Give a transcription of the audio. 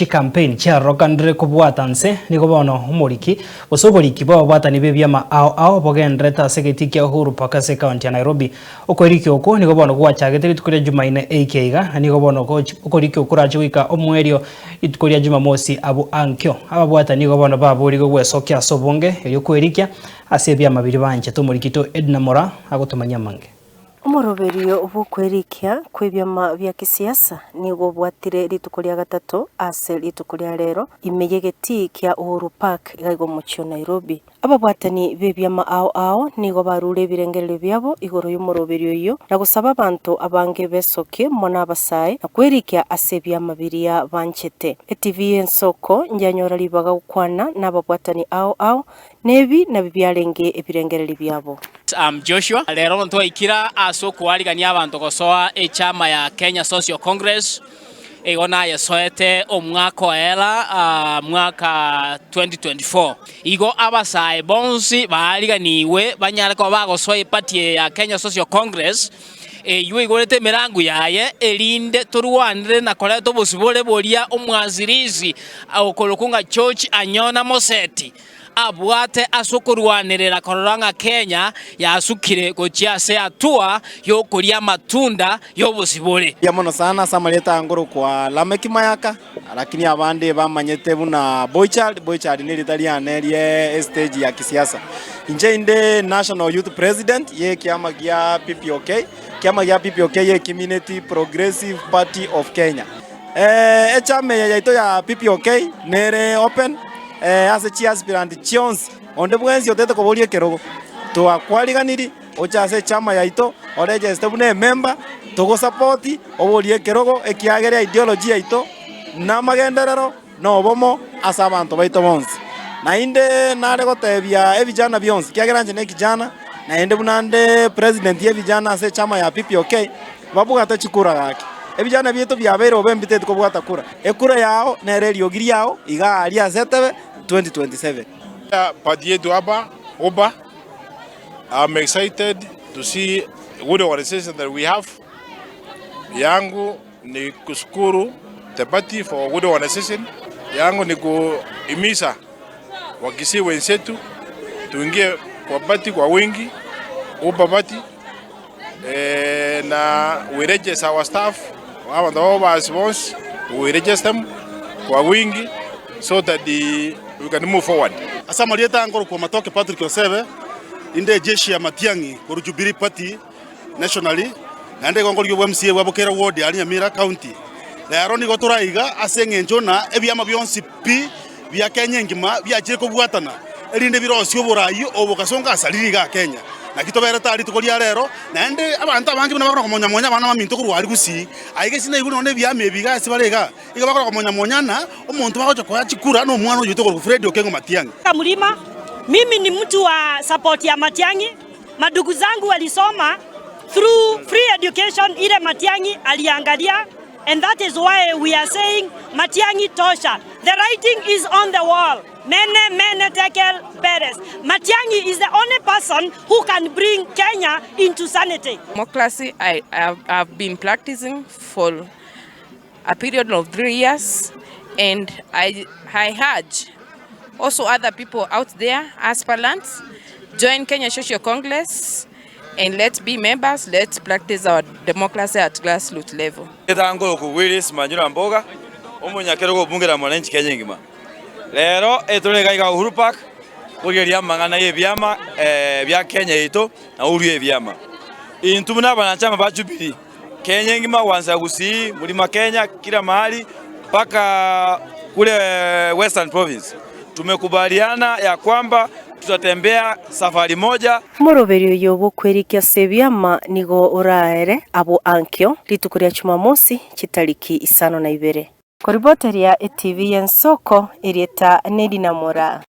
Campaign cha rokandre kubwatanse niko bono umuriki usoboriki bo bwatani bebyama ao bogendre ta segeti kya Uhuru Park se county ya Nairobi ukoriki oko niko bono gwachagete litukure Jumaine AKga niko bono ukoriki okuraje wika omwerio itukuria Jumamosi abu ankyo aba bwatani niko bono baburi go gwesokya sobonge elyo kwerikia ase byama biri banje tumurikito Edna Mora agotumanya mange Umoroberio ubukwerikia kwebyama bya kisiasa nigo bwatire litukuria gatatu ase litukuria rero imeyegeti kya Uhuru Park igaigo mucho Nairobi aba bwatani bebyama ao nigo barure birengerero byabo igoro y'umoroberio yo na gusaba abantu abange besoke mona abasaye na kwerikia ase byama biria banchete TV ensoko njanyora libaga gukwana n'aba bwatani ao nebi na bibyarenge ebirengerero byabo. Joshua lero ntwaikira asokuarigania abantu gosoa echama ya Kenya Social Congress egona yesoete omwaka oela mwaka 2024 igo abasae bonsi baariganiwe banyare ko bagosoa ipati ya Kenya Social Congress iwe igorete mirangu yaye elinde turwanire na koleto busibole boria omwazirizi okolokunga church anyona moseti abwate asokurwanirira kororanga Kenya yasukire gochia se atua yo kuria matunda yo busibole ya mono sana samaleta ngoro kwa Lameki Mayaka lakini abande bamanyete buna Boychard ni litaliane ye stage ya kisiasa inje inde National Youth President ye kiama gya PPOK ye Community Progressive Party of Kenya echame yaito ya PPOK nere open ase chi aspirant chionsi onde bwenzi otete koborie kerogo to akwariganiri ochase chama yaito oreje stebune member togo support oborie kerogo ekiagere ideology yaito na magenderero no bomo asa abantu baito bonsi na inde nare gotebia evijana bionsi kiageranje ne kijana na inde bunande president ye vijana ase chama ya PPOK babugata chikura gake ebijana bieto byabero bembitete kobwata kura ekura yao nererio giri yao iga ali asetebe 2027 Padieto Oba, I'm excited to see good organization that we have. Yangu ni kushukuru the party for good organization. Yangu ni kuhimiza wakisi wenzetu tuingie kwa party kwa wingi Oba party na we register our staff our response we register them kwa wingi so that we can move forward. Asama lieta ngoro kwa Matoke Patrick Osebe inde jeshi ya Matiangi kwa Jubilee Party nationally na inde ngoro yo MCA wabokera ward ya Nyamira County na yaroni goturaiga asenge njona ebyama byonsi pi bya Kenya ngima bya cheko bwatana elinde birosyo burayi obokasonga asaliriga Kenya na kitobera tari tukoria rero na ende abantu abangi bana bakora monya bana baminto kurwari gusi aige sina ibuno ne byame biga sibarega iga bakora monya na umuntu bakoje kwa chikura no mwana uyo toko Fred Okengo Matiangi Mlima. Mimi ni mtu wa support ya Matiangi. Madugu zangu walisoma through free education ile Matiangi aliangalia, and that is why we are saying Matiangi tosha. The writing is on the wall. Mene Tekel Perez. Matiangi is the only person who can bring Kenya into sanity. Democracy, I have been practicing for a period of 3 years, and I urge also other people out there, aspirants, join Kenya Social Congress and let's be members, let's practice our democracy at grassroots level. Etango ku Willis Manyura Mboga, umunyakero go bunge la mwananchi Kenya ngima. Lero etulega iga Uhuru Park kugeria mangana yebyama bya Kenya ito na uri yebyama. Intumuna banachama ba Jubilee. Kenya ngima wanza gusi mulima Kenya kila mahali paka kule Western Province. Tumekubaliana ya kwamba tutatembea safari moja. Moroberio yobo kwerikia sebyama nigo uraere abo ankyo litukuria Jumamosi chitariki 52. Koriboteri ya TV ensoko irieta Edna Mora.